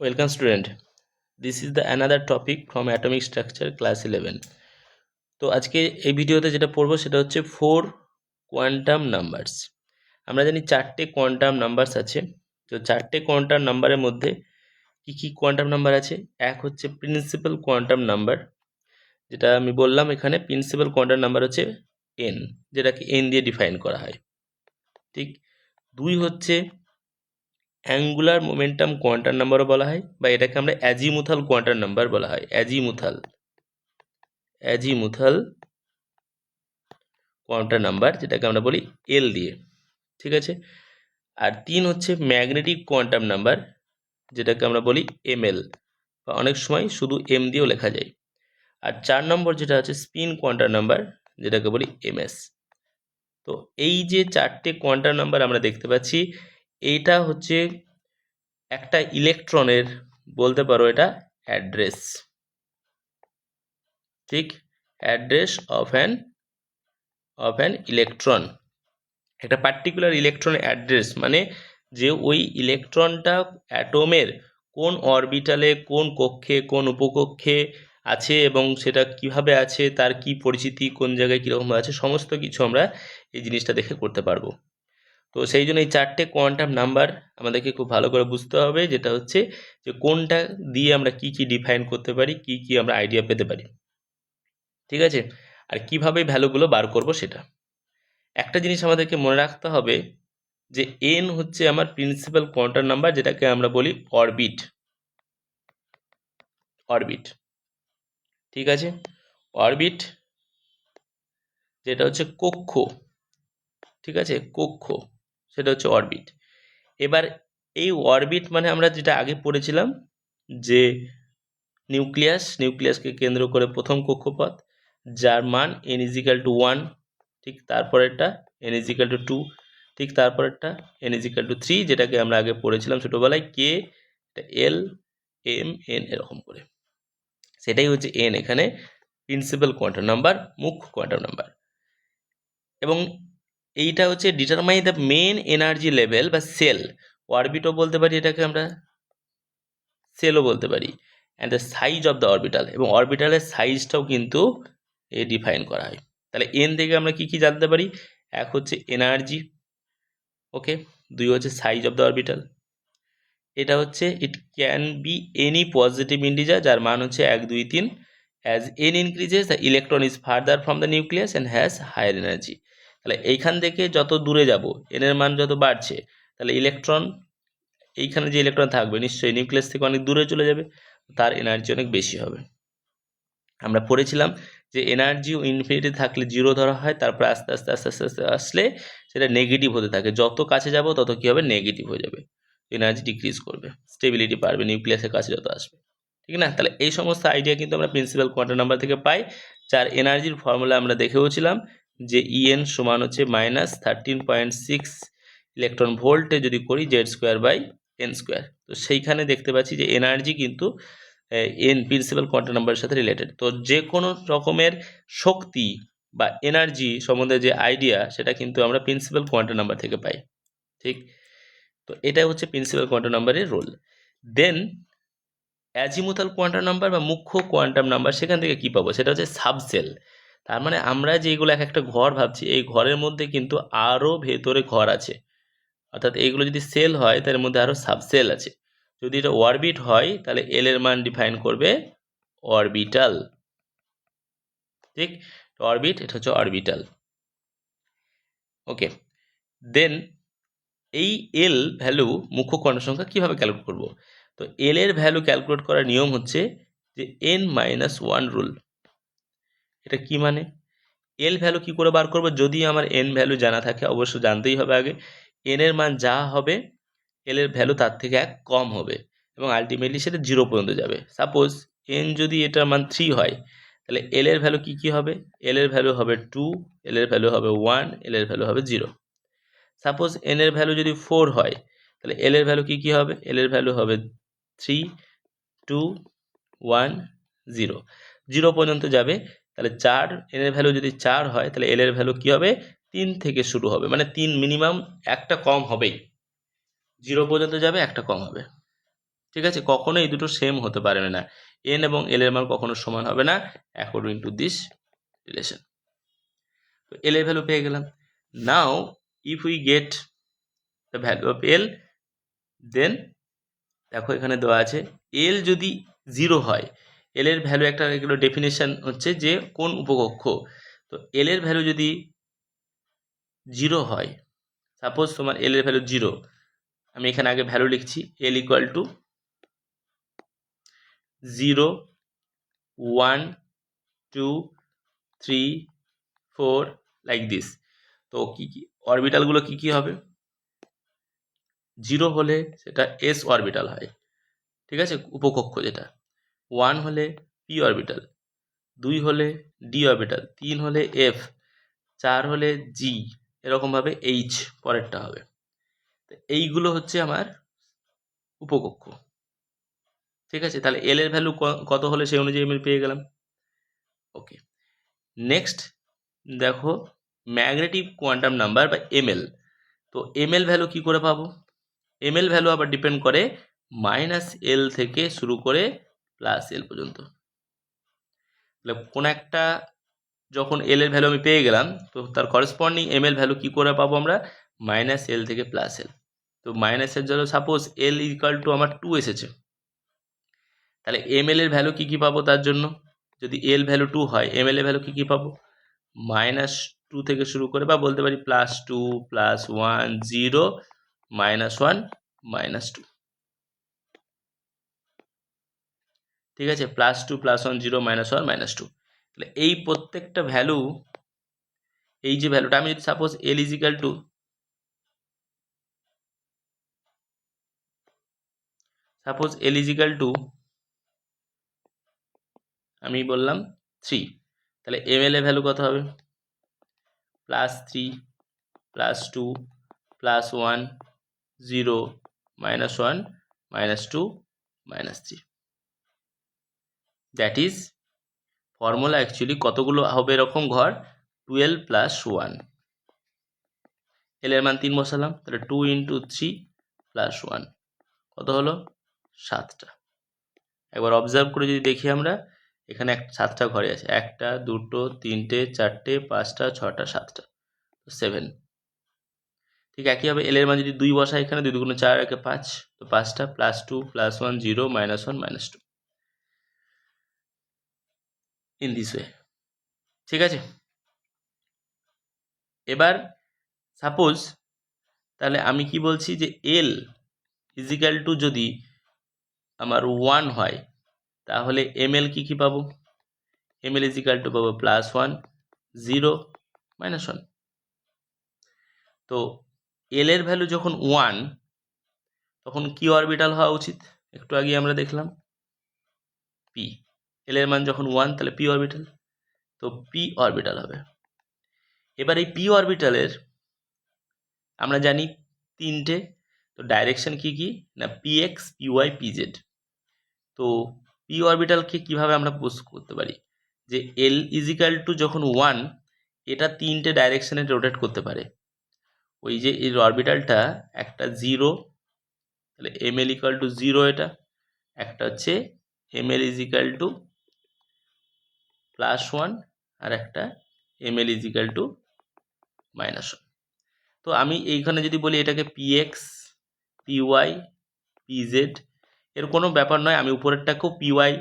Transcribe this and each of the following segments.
Welcome student. This is the another topic from atomic structure class 11. তো আজকে এই ভিডিওতে যেটা পড়বো সেটা হচ্ছে 4 কোয়ান্টাম নাম্বারস। আমরা জানি চারটে কোয়ান্টাম নাম্বারস আছে। তো চারটে কোয়ান্টাম নাম্বারের মধ্যে কি কোয়ান্টাম নাম্বার আছে? এক হচ্ছে প্রিন্সিপাল কোয়ান্টাম নাম্বার, যেটা আমি বললাম এখানে প্রিন্সিপাল কোয়ান্টাম নাম্বার হচ্ছে n, যেটাকে n দিয়ে ডিফাইন করা হয়। ঠিক। দুই হচ্ছে অ্যাঙ্গুলার মোমেন্টাম কোয়ান্টাম নাম্বারও বলা হয়, বা এটাকে আমরা অ্যাজিমুথাল কোয়ান্টাম নাম্বার বলা হয়। অ্যাজিমুথাল কোয়ান্টাম নাম্বার, যেটাকে আমরা বলি এল দিয়ে। ঠিক আছে। আর তিন হচ্ছে ম্যাগনেটিক কোয়ান্টাম নাম্বার, যেটাকে আমরা বলি এমএল, বা অনেক সময় শুধু এম দিয়েও লেখা যায়। আর চার নম্বর যেটা আছে স্পিন কোয়ান্টাম নাম্বার, যেটাকে বলি এমএস। তো এই যে চারটে কোয়ান্টাম নাম্বার আমরা দেখতে পাচ্ছি, এইটা হচ্ছে একটা ইলেকট্রনের, বলতে পারো এটা অ্যাড্রেস। ঠিক, অ্যাড্রেস অফ অ্যান ইলেকট্রন। একটা পার্টিকুলার ইলেকট্রন অ্যাড্রেস মানে যে ওই ইলেকট্রনটা অ্যাটমের কোন অরবিটালে, কোন কক্ষে, কোন উপকক্ষে আছে এবং সেটা কিভাবে আছে, তার কি পরিচিতি, কোন জায়গায় কীরকম আছে, সমস্ত কিছু আমরা এই জিনিসটা দেখে করতে পারবো। তো সেই জন্য এই চারটে কোয়ান্টাম নাম্বার আমাদেরকে খুব ভালো করে বুঝতে হবে, যেটা হচ্ছে যে কোনটা দিয়ে আমরা কি ডিফাইন করতে পারি, কি আমরা আইডিয়া পেতে পারি। ঠিক আছে। আর কিভাবে ভ্যালুগুলো বার করব সেটা। একটা জিনিস আমাদেরকে মনে রাখতে হবে যে এন হচ্ছে আমার প্রিন্সিপাল কোয়ান্টাম নাম্বার, যেটাকে আমরা বলি অরবিট। ঠিক আছে। অরবিট যেটা হচ্ছে কক্ষ। ঠিক আছে, কক্ষ, সেটা হচ্ছে অরবিট। এবার এই অরবিট মানে আমরা যেটা আগে পড়েছিলাম যে নিউক্লিয়াসকে কেন্দ্র করে প্রথম কক্ষপথ, যার মান n=1। ঠিক তারপরেরটা n=2। ঠিক তারপরেরটা n=3, যেটাকে আমরা আগে পড়েছিলাম ছোটোবেলায় কে, এল, এম, এন এরকম করে। সেটাই হচ্ছে এন এখানে প্রিন্সিপাল কোয়ান্টাম নাম্বার, মুখ্য কোয়ান্টাম নাম্বার। এবং এইটা হচ্ছে determine the main energy level বা সেল। অরবিটও বলতে পারি এটাকে আমরা, সেলও বলতে পারি। And the size of the orbital, এবং অরবিটালের সাইজটাও কিন্তু ডিফাইন করা হয়। তাহলে এন থেকে আমরা কি জানতে পারি? এক হচ্ছে এনার্জি, ওকে। দুই হচ্ছে সাইজ অফ দ্য অরবিটাল। এটা হচ্ছে it can be any positive integer যার মান হচ্ছে 1, 2, 3। As n increases the electron is farther from the nucleus and has higher energy. তাহলে এইখান থেকে যত দূরে যাব, এনের মান যত বাড়ছে, তাহলে ইলেকট্রন, এইখানে যে ইলেকট্রন থাকবে নিশ্চয়ই নিউক্লিয়াস থেকে অনেক দূরে চলে যাবে, তার এনার্জি অনেক বেশি হবে। আমরা পড়েছিলাম যে এনার্জি ইনফিনিটি থাকলে 0 ধরা হয়, তারপর আস্তে আস্তে আস্তে আস্তে আস্তে আসলে সেটা নেগেটিভ হতে থাকে। যত কাছে যাব তত কী হবে? নেগেটিভ হয়ে যাবে, এনার্জি ডিক্রিজ করবে, স্টেবিলিটি বাড়বে নিউক্লিয়াসের কাছে যত আসবে। ঠিক না? তাহলে এই সমস্ত আইডিয়া কিন্তু আমরা প্রিন্সিপাল কোয়ান্টাম নাম্বার থেকে পাই, যার এনার্জির ফর্মুলা আমরা দেখেওছিলাম যে ইএন সমান হচ্ছে -13.6 ইলেকট্রন ভোল্টে যদি করি Z²/n²। তো সেইখানে দেখতে পাচ্ছি যে এনার্জি কিন্তু এন প্রিন্সিপাল কোয়ান্টাম নাম্বারের সাথে রিলেটেড। তো যে কোনো রকমের শক্তি বা এনার্জি সম্বন্ধে যে আইডিয়া, সেটা কিন্তু আমরা প্রিন্সিপাল কোয়ান্টাম নাম্বার থেকে পাই। ঠিক। তো এটা হচ্ছে প্রিন্সিপাল কোয়ান্টাম নাম্বারের রোল। দেন অ্যাজিমুথাল কোয়ান্টাম নাম্বার বা মুখ্য কোয়ান্টাম নাম্বার, সেখান থেকে কি পাবো? সেটা হচ্ছে সাবসেল। তার মানে আমরা যেগুলো এক একটা ঘর ভাবছি, এই ঘরের মধ্যে কিন্তু আরও ভেতরে ঘর আছে। অর্থাৎ এইগুলো যদি সেল হয় তার মধ্যে আরও সাবসেল আছে। যদি এটা অরবিট হয় তাহলে এল এর মান ডিফাইন করবে অরবিটাল। ঠিক, অরবিট, এটা হচ্ছে অরবিটাল। ওকে। দেন এই এল ভ্যালু, মুখ্য কোয়ান্টাম সংখ্যা, কীভাবে ক্যালকুলেট করব? তো এল এর ভ্যালু ক্যালকুলেট করার নিয়ম হচ্ছে যে n-1 রুল। এটা কি মানে? এল ভ্যালু কি করে বার করব? যদি আমার এন ভ্যালু জানা থাকে, অবশ্য জানতেই হবে আগে, এন এর মান যা হবে এল এর ভ্যালু তার থেকে 1 কম হবে এবং আলটিমেটলি সেটা 0 পর্যন্ত যাবে। সাপোজ এন যদি এটার মান 3 হয়, তাহলে এল এর ভ্যালু কি হবে? এল এর ভ্যালু হবে 2, এল এর ভ্যালু হবে 1, এল এর ভ্যালু হবে 0। সাপোজ এন এর ভ্যালু যদি 4 হয়, তাহলে এল এর ভ্যালু কি হবে? এল এর ভ্যালু হবে 3, 2, 1, 0, 0 পর্যন্ত যাবে। তাহলে 4, এন এর ভ্যালু যদি 4 হয়, তাহলে এল এর ভ্যালু কি হবে? 3 থেকে শুরু হবে, মানে 3 মিনিমাম, একটা কম হবেই। 0 পর্যন্ত যাবে, একটা কম হবে। ঠিক আছে, কখনো এই দুটো সেম হতে পারবে না, এন এবং এল এর মান কখনো সমান হবে না অ্যাকর্ডিং টু দিস রিলেশন। তো এল এর ভ্যালু পেয়ে গেলাম। Now if we get the value of L, then দেখো এখানে দেওয়া আছে এল যদি 0 হয়, এল এর ভ্যালু একটা এগুলো ডেফিনেশন হচ্ছে যে কোন উপকক্ষ, তো এল এর ভ্যালু যদি 0 হয়, সাপোজ তোমার এল এর ভ্যালু 0, আমি এখানে আগে ভ্যালু লিখছি L equal to 0, 1, 2, 3, 4 like this. তো কি কি অরবিটালগুলো কি কি হবে? 0 হলে সেটা এস অরবিটাল হয়, ঠিক আছে, উপকক্ষ যেটা। 1 হলে পি অরবিটাল, 2 হলে ডি অরবিটাল, 3 হলে এফ, 4 হলে জি, এরকমভাবে এইচ পরেরটা হবে। তো এইগুলো হচ্ছে আমার উপকক্ষ, ঠিক আছে। তাহলে এল এর ভ্যালু কত হলে সেই অনুযায়ী আমি পেয়ে গেলাম। ওকে, নেক্সট দেখো ম্যাগনেটিক কোয়ান্টাম নাম্বার বা এমএল। তো এমএল ভ্যালু কি করে পাবো? এমএল ভ্যালু আবার ডিপেন্ড করে -L থেকে শুরু করে +L পর্যন্ত। তাহলে কোন একটা যখন এল এর ভ্যালু আমি পেয়ে গেলাম, তো তার করেসপন্ডিং এমএল ভ্যালু কি করে পাবো আমরা? -L থেকে +L। তো মাইনাসের জন্য সাপোজ এল ইকুয়াল টু আমার 2 এসেছে, তাহলে এমএল এর ভ্যালু কি কি পাবো তার জন্য? যদি এল ভ্যালু 2 হয়, এমএল এর ভ্যালু কি কি পাবো? -2 থেকে শুরু করে, বা বলতে পারি +2, +1, 0, -1, -2, ঠিক আছে, +2, +1, 0, -1, -2। তাহলে এই প্রত্যেকটা ভ্যালু, এই যে ভ্যালুটা আমি যদি সাপোজ এল ইজিক্যাল টু আমি বললাম 3, তাহলে এমএল এর ভ্যালু কত হবে? +3, +2, +1, 0, -1, -2, -3। দ্যাট ইজ ফর্মুলা অ্যাকচুয়ালি কতগুলো হবে এরকম ঘর? 12 + 1। এল এর মান 3 বসালাম, তাহলে 2 × 3 + 1 কত হলো? 7টা। একবার অবজার্ভ করে যদি দেখি আমরা, এখানে 7টা ঘরে আছে, 1টা, 2টো, 3টে, 4টে, 5টা, 6টা, 7টা, 7। ঠিক একইভাবে এল এর মান যদি 2 বসাই, এখানে 2 × 4 = 5, তো 5টা, +2, +1, 0, -1, -2 ইন দিস ওয়ে, ঠিক আছে। এবার সাপোজ তাহলে আমি কি বলছি যে এল ইজিক্যাল টু যদি আমার 1 হয়, তাহলে এমএল কি কি পাবো? এমএল ইজিক্যাল টু পাবো +1, 0, -1। তো এল এর ভ্যালু যখন 1, তখন কি অরবিটাল হওয়া উচিত? একটু আগে আমরা দেখলাম পি। এল এর মান যখন 1, তাহলে পি অরবিটাল, তো পি অরবিটাল হবে। এবার এই পি অরবিটালের আমরা জানি 3টে, তো ডাইরেকশন কি কি না পিএক্স, পিওয়াই, পিজেড। তো পি অরবিটালকে কিভাবে আমরা পোজ করতে পারি? যে এল ইজিক্যাল টু যখন 1, এটা 3টে ডাইরেকশনে রোটেট করতে পারে। ওই যে এই অরবিটালটা একটা 0, তাহলে এমএল ইকুয়াল টু 0, এটা একটা হচ্ছে এমএল ইজিক্যাল টু +1, আর একটা এমএল ইজিক্যাল টু -1। তো আমি এইখানে যদি বলি এটাকে পিএক্স, পিওয়াই, পিজেড, এর কোনো ব্যাপার নয়, আমি উপরেরটাকেও পিওয়াই,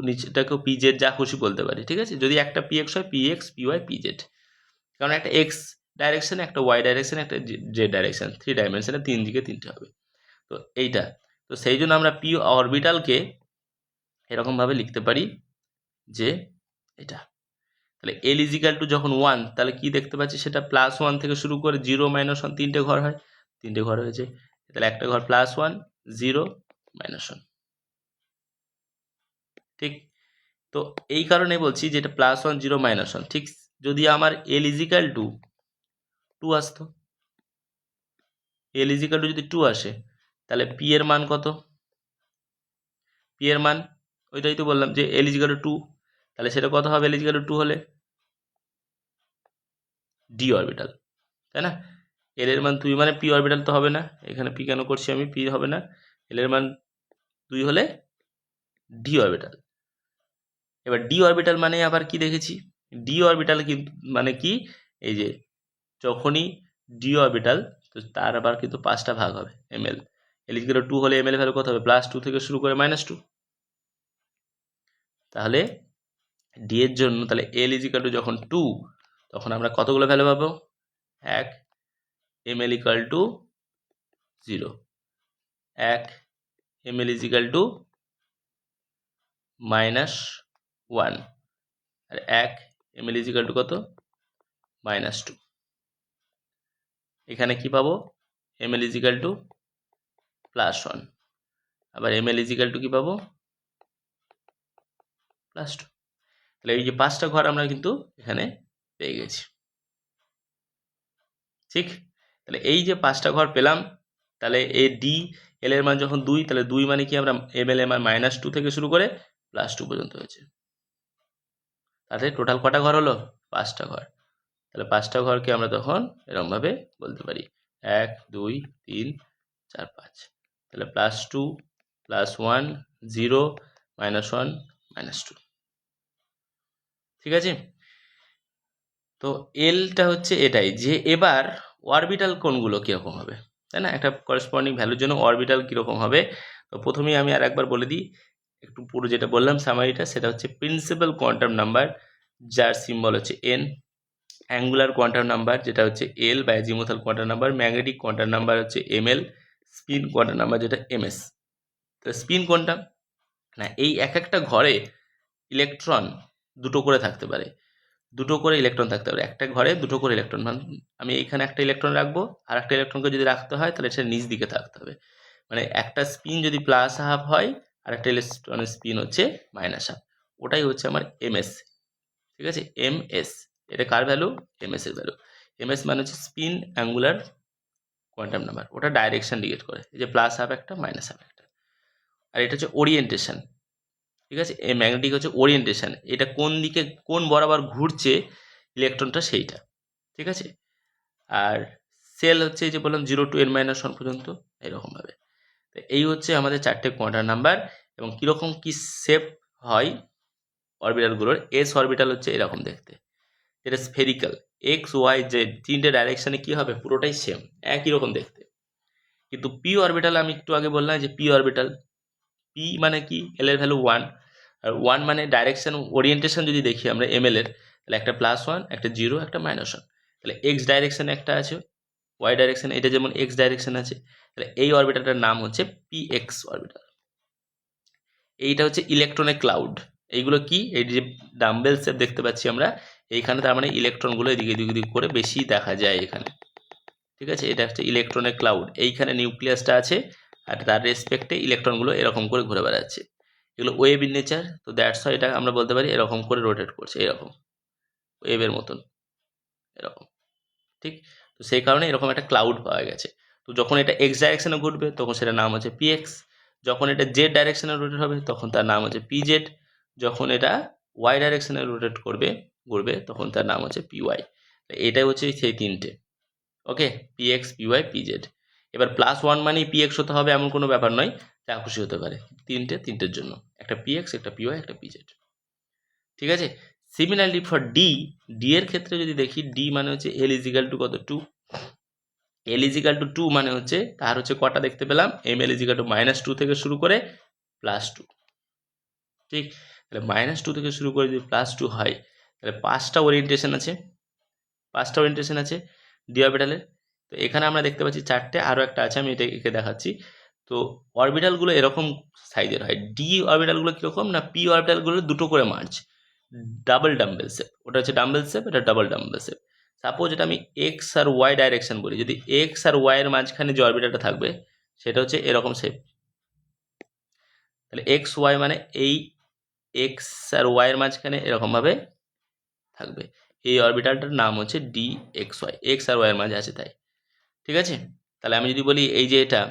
নিচেরটাকেও পিজেড, যা খুশি বলতে পারি, ঠিক আছে। যদি একটা পিএক্স হয়, পিএক্স, পিওয়াই, পিজেড, কারণ একটা এক্স ডাইরেকশন, একটা ওয়াই ডাইরেকশন, একটা জেড ডাইরেকশন, 3 ডাইমেনশনে 3 দিকে 3টে হবে। তো এইটা, তো সেই জন্য আমরা পি অরবিটালকে এরকমভাবে লিখতে পারি যে এটা। তাহলে এল ইজিক্যাল টু যখন 1, তাহলে কি দেখতে পাচ্ছি? সেটা +1 থেকে শুরু করে 0, -1, 3টে ঘর হয়, 3টে ঘর হয়েছে, তাহলে একটা ঘর +1, 0, -1, ঠিক। তো এই কারণে বলছি যে এটা +1, 0, -1। ঠিক যদি আমার এল ইজিক্যাল টু 2 আসতো, এল ইজিক্যাল টু যদি 2 আসে, তাহলে পি এর মান কত? পি এর মান ওইটাই তো বললাম যে এল ইজিক্যাল টু 2, তাহলে সেটা কত হবে? এল ইজিক্যাল টু 2 হলে ডি অরবিটাল, তাই না? এল এর মান 2 মানে পি অরবিটাল তো হবে না, এখানে পি কেন করছি আমি? পি হবে না, এল এর মান 2 হলে ডি অরবিটাল। এবার ডি অরবিটাল মানে আবার কি দেখেছি, ডি অরবিটাল কিন্তু মানে কি, এই যে যখনই ডি অরবিটাল, তো তার আবার কিন্তু 5টা ভাগ হবে ml। l ইকুয়াল টু 2 হলে ml এর ভ্যালু কত হবে, +2 থেকে শুরু করে -2। তাহলে ডি এর জন্য তাহলে l ইকুয়াল টু যখন 2, তখন আমরা কতগুলো ভ্যালু পাবো, 1 ml equal to 0, 1 ml equal to -1, আর 1 ml ইকুয়াল টু কত, -2। এখানে কি পাবো, ml ইকুয়াল টু +1, আবার ml ইকুয়াল টু কি পাবো, +2। তাহলে এই যে 5টা ঘর আমরা কিন্তু এখানে পেয়ে গেছি। ঠিক, তাহলে এই যে 5টা ঘর পেলাম, তাহলে এই ডি এল এর মান যখন 2, তাহলে 2 মানে কি, আমরা ml এর মান -2 থেকে শুরু করে +2 পর্যন্ত হয়েছে। তাহলে টোটাল কটা ঘর হলো, 5টা ঘর। তাহলে 5টা ঘরকে আমরা তখন এরকমভাবে বলতে পারি 1 2 3 4 5। তাহলে +2 +1 0 -1 -2। ঠিক আছে, তো এলটা হচ্ছে এটাই, যে এবার অরবিটাল কোনগুলো কীরকম হবে, তাই না, একটা করেসপন্ডিং ভ্যালুর জন্য অরবিটাল কীরকম হবে। তো প্রথমেই আমি আর একবার বলে দিই, একটু পুরো যেটা বললাম সামারিটা, সেটা হচ্ছে প্রিন্সিপাল কোয়ান্টাম নাম্বার, যার সিম্বল হচ্ছে এন, অ্যাঙ্গুলার কোয়ান্টাম নাম্বার যেটা হচ্ছে এল বা azimuthal quantum number, magnetic quantum number হচ্ছে এমএল, স্পিন কোয়ান্টাম নাম্বার যেটা এমএস। তো স্পিন কোয়ান্টাম না, এই এক একটা ঘরে ইলেকট্রন দুটো করে থাকতে পারে, দুটো করে ইলেকট্রন থাকতে পারে, একটা ঘরে দুটো করে ইলেকট্রন। মানে আমি এইখানে একটা ইলেকট্রন রাখবো, আর একটা ইলেকট্রনকে যদি রাখতে হয় তাহলে সেটা নিচ দিকে থাকতে হবে। মানে একটা স্পিন যদি +1/2 হয়, আর একটা ইলেকট্রনের স্পিন হচ্ছে -1/2, ওটাই হচ্ছে আমার এমএস। ঠিক আছে, এমএস, এটা কার ভ্যালু, এমএস এর ভ্যালু। এমএস মানে হচ্ছে স্পিন অ্যাঙ্গুলার কোয়ান্টাম নাম্বার, ওটা ডাইরেকশন ডিকেট করে, এই যে +1/2 একটা -1/2 একটা। আর এটা হচ্ছে ওরিয়েন্টেশন। ঠিক আছে, এই ম্যাগনেটিক হচ্ছে ওরিয়েন্টেশন, এটা কোন দিকে কোন বরাবর ঘুরছে ইলেকট্রনটা সেইটা। ঠিক আছে, আর সেল হচ্ছে এই যে বললাম 0 to n-1 পর্যন্ত, এরকমভাবে। তো এই হচ্ছে আমাদের 4টে কোয়ান্টাম নাম্বার, এবং কীরকম কি শেপ হয় অরবিটালগুলোর। এস অরবিটাল হচ্ছে এরকম দেখতে, যেটা স্ফেরিক্যাল, এক্স ওয়াই জেড 3টে ডাইরেকশানে কী হবে, পুরোটাই সেম, একই রকম দেখতে। কিন্তু পি অরবিটাল, আমি একটু আগে বললাম যে পি অরবিটাল, পি মানে কি, এল এর ভ্যালু 1, আর 1 মানে ডাইরেকশন ওরিয়েন্টেশন যদি দেখি আমরা এমএল এর, তাহলে একটা +1 একটা 0 একটা -1। তাহলে এক্স ডাইরেকশানে একটা আছে, ওয়াই ডাইরেকশানে এটা যেমন এক্স ডাইরেকশান আছে, তাহলে এই অরবিটালটার নাম হচ্ছে পি এক্স অরবিটাল। এইটা হচ্ছে ইলেকট্রনের ক্লাউড। এইগুলো কি, এই যে ডাম্বেল শেপ দেখতে পাচ্ছি আমরা এইখানে, তার মানে ইলেকট্রনগুলো এদিকে এদিক করে বেশি দেখা যায় এখানে। ঠিক আছে, এটা হচ্ছে ইলেকট্রনের ক্লাউড, এইখানে নিউক্লিয়াসটা আছে, আর তার রেসপেক্টে ইলেকট্রনগুলো এরকম করে ঘুরে বেড়াচ্ছে। এগুলো ওয়েভ ইন নেচার, তো দ্যাটস হয় এটা আমরা বলতে পারি এরকম করে রোটেট করছে, এরকম ওয়েভের মতন এরকম। ঠিক, তো সেই কারণে এরকম একটা ক্লাউড পাওয়া গেছে। তো যখন এটা এক্স ডাইরেকশনে ঘুরবে তখন সেটার নাম হচ্ছে পিএক্স, যখন এটা জেড ডাইরেকশনে রোটেট হবে তখন তার নাম হচ্ছে পিজেড, যখন এটা ওয়াই ডাইরেকশনে রোটেট ঘুরবে তখন তার নাম হচ্ছে পিওয়াই। এটাই হচ্ছে সেই 3টে। ওকে, পিএক্স পিওয়াই পিজেড। এবার +1 মানেই পিএক্স হতে হবে এমন কোনো ব্যাপার নয়, যা খুশি হতে পারে, তিনটের জন্য, একটা পিএক্স একটা পিওয়াই একটা পিজেড। ঠিক আছে, সিমিলারলি ফর ডি, ডি এর ক্ষেত্রে যদি দেখি, ডি মানে হচ্ছে এল ইজিক্যাল টু কত, 2। এল ইজিক্যাল টু 2 মানে হচ্ছে তার হচ্ছে কটা দেখতে পেলাম, এম এল ইজিক্যাল টু -2 থেকে শুরু করে +2। ঠিক, তাহলে -2 থেকে শুরু করে যদি +2 হয়, তাহলে 5টা ওরিয়েন্টেশন আছে, 5টা ওরিয়েন্টেশন আছে ডি অরবিটালের। তো এখানে আমরা দেখতে পাচ্ছি 4টে, আরও একটা আছে, আমি একে দেখাচ্ছি। তো অরবিটালগুলো এরকম সাইজের হয়। ডি অরবিটালগুলো কীরকম না, পি অরবিটালগুলো দুটো করে মার্জ, ডাবল ডাম্বেল শেপ, ওটা হচ্ছে ডাম্বেল শেপ, এটা ডাবল ডাম্বেল শেপ। সাপোজ এটা আমি এক্স আর ওয়াই ডাইরেকশন বলি, যদি এক্স আর ওয়াই এর মাঝখানে যে অরবিটালটা থাকবে সেটা হচ্ছে এরকম শেপ। তাহলে এক্স ওয়াই মানে এই এক্স আর ওয়াই এর মাঝখানে এরকমভাবে থাকবে, এই অরবিটালটার নাম হচ্ছে ডি এক্স ওয়াই, এক্স আর ওয়াই এর মাঝে আছে তাই। ঠিক আছে, তাহলে আমি যদি বলি এই যে এটা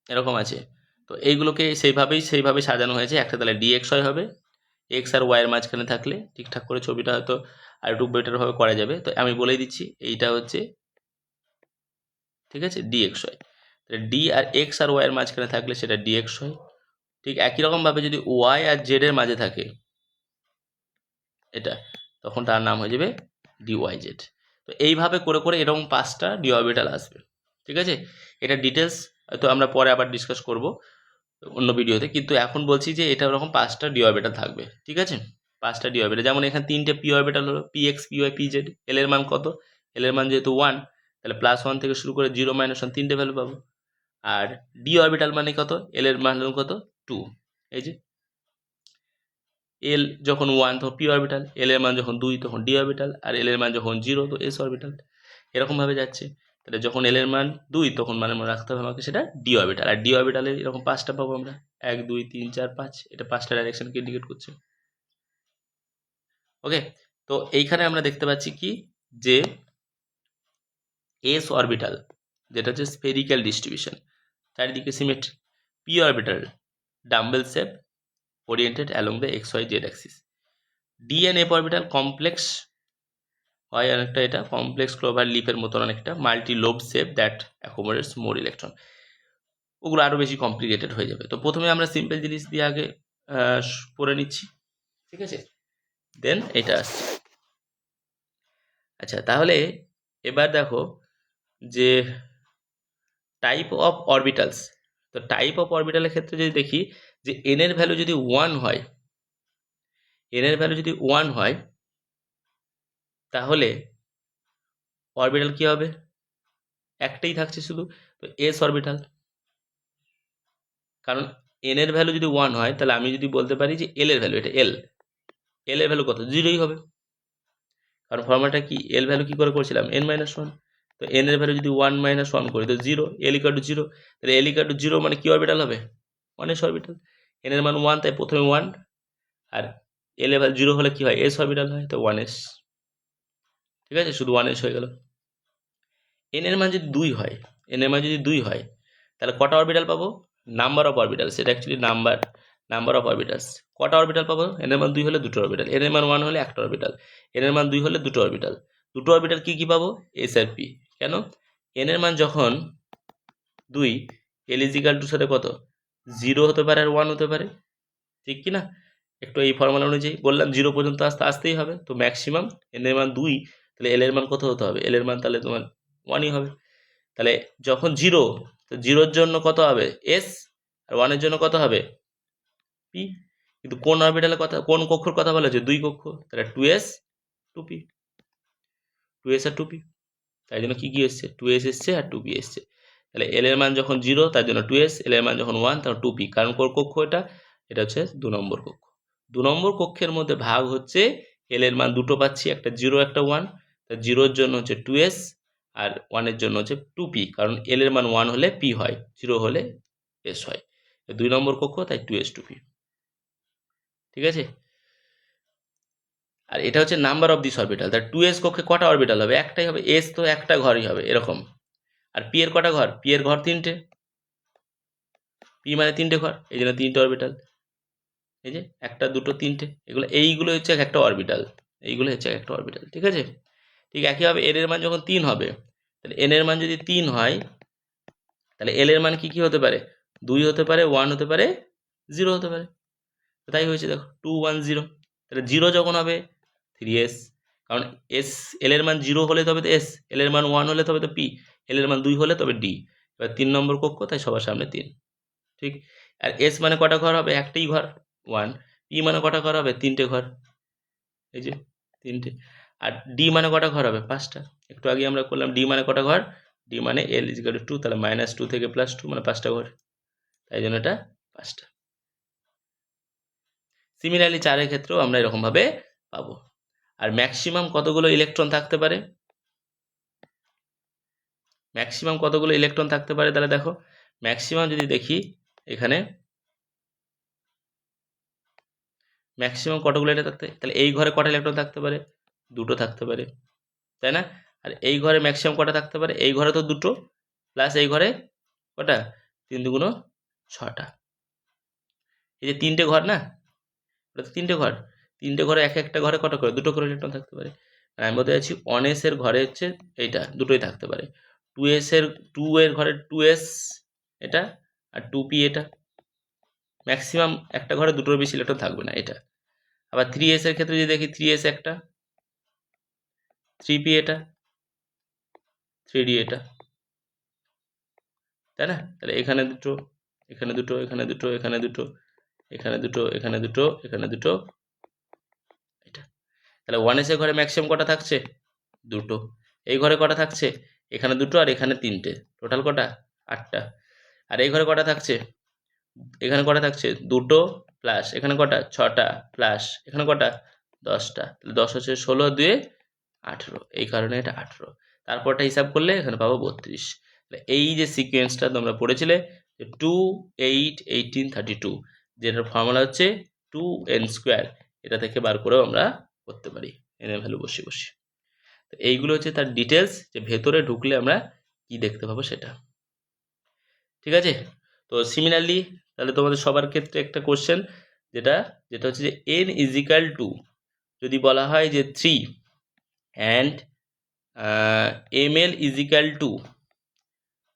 এরকম আছে, তো এইগুলোকে সেইভাবেই সাজানো হয়েছে একটা, তাহলে ডি এক্স ওয়াই হবে, এক্স আর ওয়াইয়ের মাঝখানে থাকলে ঠিকঠাক করে ছবিটা হয়তো আর একটু বেটারভাবে করা যাবে। তো আমি বলেই দিচ্ছি এইটা হচ্ছে, ঠিক আছে, ডি এক্স ওয়াই। তাহলে ডি আর এক্স আর ওয়াই এর মাঝখানে থাকলে সেটা ডিএক্স হয়। ঠিক একই রকমভাবে যদি ওয়াই আর জেড এর মাঝে থাকে এটা, তখন তার নাম হয়ে যাবে ডিওয়াই জেড। তো এইভাবে করে করে এরকম 5টা ডি অরবিটাল আসবে। ঠিক আছে, এটা ডিটেলস হয়তো আমরা পরে আবার ডিসকাস করব অন্য ভিডিওতে, কিন্তু এখন বলছি যে এটা ওরকম 5টা ডি অরবিটাল থাকবে। ঠিক আছে, 5টা ডি অরবিটাল, যেমন এখানে 3টে পি অরবিটাল হলো P X P Y P Z. L এর মান কত? এল এর মান যেহেতু 1, তাহলে +1 থেকে শুরু করে 0 -1 3টে ভ্যালু পাবো। আর ডি অরবিটাল মানে কত? এল এর মান কত? 2। এই যে এল যখন 1 তখন পি অরবিটাল, এল এর মান যখন 2 তখন ডি অরবিটাল, আর এল এর মান যখন 0 তো এস অরবিটাল। এরকমভাবে যাচ্ছে। তাহলে যখন এল এর মান 2 তখন মানে মনে রাখতে হবে আমাকে সেটা ডি অরবিটাল। আর ডি অরবিটালের এরকম 5টা পাবো আমরা, 1 2 3 4 5। এটা 5টা ডাইরেকশনকে ইন্ডিকেট করছে। ওকে, তো এইখানে আমরা দেখতে পাচ্ছি কি যে এস অরবিটাল যেটা হচ্ছে স্ফেরিক্যাল ডিস্ট্রিবিউশন, চারিদিকে symmetry. P orbital dumbbell shape oriented along the X Y Z axis. D and F orbital complex হয় অনেকটা, এটা কমপ্লেক্স ক্লোভার লিফের মতন অনেকটা, multi lobe shape that accommodates more electron. ওগুলো আরও বেশি কমপ্লিকেটেড হয়ে যাবে। তো প্রথমে আমরা সিম্পল জিনিস দিয়ে আগে পড়ে নিচ্ছি। ঠিক আছে, দেন এটা আসছে। আচ্ছা, তাহলে এবার দেখো যে টাইপ অফ অরবিটালস। তো টাইপ অফ অরবিটালের ক্ষেত্রে যদি দেখি যে এন এর ভ্যালু যদি 1 হয়, এন এর ভ্যালু যদি 1 হয় তাহলে অরবিটাল কি হবে? একটাই থাকছে শুধু, তো এস অরবিটাল। কারণ এন এর ভ্যালু যদি 1 হয় তাহলে আমি যদি বলতে পারি যে এল এর ভ্যালু, এটা এল, এল এর ভ্যালু কত? 0ই হবে। কারণ ফর্মুলাটা কি, এল ভ্যালু কি করে করছিলাম? n-1। তো এন এর ভ্যালু যদি 1 - 1 করি তো 0, এল ইকুয়াল টু 0। তাহলে এল ইকুয়াল টু 0 মানে কি অরবিটাল হবে? 1 এস অরবিটাল। এন এর মান 1 তাই প্রথমে 1, আর এল এর ভ্যালু 0 হলে কি হয়? এস অরবিটাল হয়, তো 1s। ঠিক আছে, শুধু 1s হয়ে গেল। এন এর মান যদি 2 হয়, এন এর মান যদি 2 হয় তাহলে কটা অরবিটাল পাবো? নাম্বার অফ অরবিটালস, এটা অ্যাকচুয়ালি নাম্বার অফ অরবিটালস। কটা অরবিটাল পাবো? এন এর মান 2 হলে দুটো অরবিটাল, এন এর মান 1 হলে একটা অরবিটাল, এন এর মান 2 হলে দুটো অরবিটাল। দুটো অরবিটাল কি কি পাবো? এস আর পি। কেন? এন এর মান যখন 2, এল ইজিক্যাল টু সাথে কত? 0 হতে পারে আর 1 হতে পারে, ঠিক কি না? একটু এই ফর্মুলা অনুযায়ী বললাম 0 পর্যন্ত আসতেই হবে। তো ম্যাক্সিমাম এন এর মান 2, তাহলে এল এর মান কত হতে হবে? এল এর মান তাহলে তোমার 1ই হবে। তাহলে যখন 0, তো 0-র জন্য কত হবে? এস, আর 1-এর জন্য কত হবে? পি। কিন্তু কোন অরবিটালের কথা, কোন কক্ষর কথা বলা হয়েছে? 2 কক্ষ, তাহলে 2s 2p, 2s আর 2p। তাই জন্য কি কি এসছে? 2s এসছে আর 2p এসছে। তাহলে এল এর মান যখন 0 তার জন্য 2s, এল এর মান যখন 1 তখন 2p। কারণ কোন কক্ষ এটা? এটা হচ্ছে 2 নম্বর কক্ষ। 2 নম্বর কক্ষের মধ্যে ভাগ হচ্ছে, এল এর মান দুটো পাচ্ছি, একটা 0 একটা 1। তা 0-র জন্য হচ্ছে 2s আর 1-এর জন্য হচ্ছে 2p, কারণ এল এর মান 1 হলে p হয়, 0 হলে s হয়। 2 নম্বর কক্ষ, তাই 2s 2p। ঠিক আছে, আর এটা হচ্ছে নাম্বার অফ দিস অরবিটাল। তার 2s কক্ষে কটা অরবিটাল হবে? একটাই হবে। s তো একটা ঘরই হবে এরকম। আর p এর কটা ঘর? p এর ঘর 3টে, p মানে 3টে ঘর, এই জন্য 3টে অরবিটাল। এই যে 1 2 3টে, এইগুলো হচ্ছে একটা অরবিটাল, এইগুলো হচ্ছে একটা অরবিটাল। ঠিক আছে, ঠিক একইভাবে n এর মান যখন 3 হবে, তাহলে n এর মান যদি 3 হয় তাহলে l এর মান কি কি হতে পারে? 2 হতে পারে, 1 হতে পারে, 0 হতে পারে। তাই হয়েছে, দেখো 2 1 0। তাহলে 0 যখন হবে 3s, কারণ s, এল এর মান 0 হলে তবে তো s, এল এর মান 1 হলে তবে তো p, এল এর মান 2 হলে তবে d। এবার 3 নম্বর কক্ষ, তাই সবার সামনে 3। ঠিক, আর s মানে কটা ঘর হবে? একটাই ঘর, 1। p মানে কটা ঘর হবে? 3টে ঘর, এই যে 3টে। আর d মানে কটা ঘর হবে? 5টা। একটু আগে আমরা করলাম d মানে কটা ঘর, d মানে l ইকুয়াল টু 2, তাহলে -2 থেকে +2 মানে 5টা ঘর, তাই জন্য এটা 5টা। সিমিলারলি 4-এর ক্ষেত্রেও আমরা এরকমভাবে পাবো। আর ম্যাক্সিমাম কতগুলো ইলেকট্রন থাকতে পারে? ম্যাক্সিমাম কতগুলো ইলেকট্রন থাকতে পারে? তাহলে দেখো ম্যাক্সিমাম যদি দেখি এখানে ম্যাক্সিমাম কতগুলো এটা থাকতে, তাহলে এই ঘরে কটা ইলেকট্রন থাকতে পারে? 2টো থাকতে পারে, তাই না? আর এই ঘরে ম্যাক্সিমাম কটা থাকতে পারে? এই ঘরে তো 2টো, প্লাস এই ঘরে কটা? 3 2 6টা। এই যে 3টে ঘর না, ওটা তো 3টে ঘর, 3টে ঘরে একটা ঘরে কটা করে? 2টো করে ইলেকট্রন থাকতে পারে। আর আমি বলতে চাইছি 1s এর ঘরে হচ্ছে এইটা, দুটোই থাকতে পারে। 2 এর ঘরে 2s এটা, আর 2p এটা। ম্যাক্সিমাম একটা ঘরে দুটোর বেশি ইলেকট্রন থাকবে না এটা। আবার 3s এর ক্ষেত্রে যদি দেখি 3s একটা, 3p এটা, 3d এটা, তাই না? তাহলে এখানে দুটো, এখানে দুটো, এখানে দুটো, এখানে দুটো, এখানে দুটো, এখানে দুটো, এখানে দুটো, এটা। তাহলে 1s এর ঘরে ম্যাক্সিমাম কটা থাকছে? দুটো। এই ঘরে কটা থাকছে? এখানে দুটো আর এখানে তিনটে, টোটাল কটা? 8টা। আর এই ঘরে কটা থাকছে? এখানে কটা থাকছে? দুটো প্লাস এখানে কটা? 6টা প্লাস এখানে কটা? 10টা। তাহলে 10 হচ্ছে 16 2 18, এই কারণে এটা 18। তারপরটা হিসাব করলে এখানে পাবো 32। এই যে সিকোয়েন্সটা তোমরা পড়েছিলে 2 8 18 32, যেটার ফর্মুলা হচ্ছে 2n², এটা থেকে বার করেও আমরা করতে পারি n এর ভ্যালু বসিয়ে বসিয়ে। তো এইগুলো হচ্ছে তার ডিটেলস, যে ভেতরে ঢুকলে আমরা কি দেখতে পাবো সেটা। ঠিক আছে? তো সিমিলারলি তাহলে তোমাদের সবার ক্ষেত্রে একটা কোশ্চেন, যেটা হচ্ছে যে n ইজিক্যাল টু যদি বলা হয় যে 3 অ্যান্ড ml ইজিক্যাল টু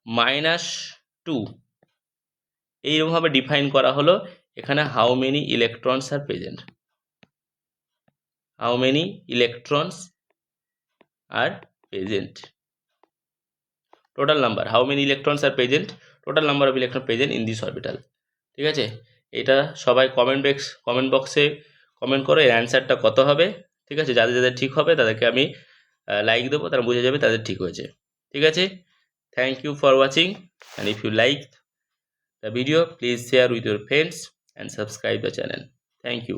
-2, এইরকমভাবে ডিফাইন করা হলো। এখানে how many electrons are present, how many electrons are present, total number, how many electrons are present, total number of electron present in this orbital. ঠিক আছে? এটা সবাই কমেন্ট বক্সে comment করো এর অ্যান্সারটা কত হবে। ঠিক আছে? যাদের যাদের ঠিক হবে তাদেরকে আমি লাইক দেবো, তারা বুঝে যাবে তাদের ঠিক হয়েছে। ঠিক আছে? Thank you for watching, and if you like the video, please share with your friends and subscribe the channel. Thank you.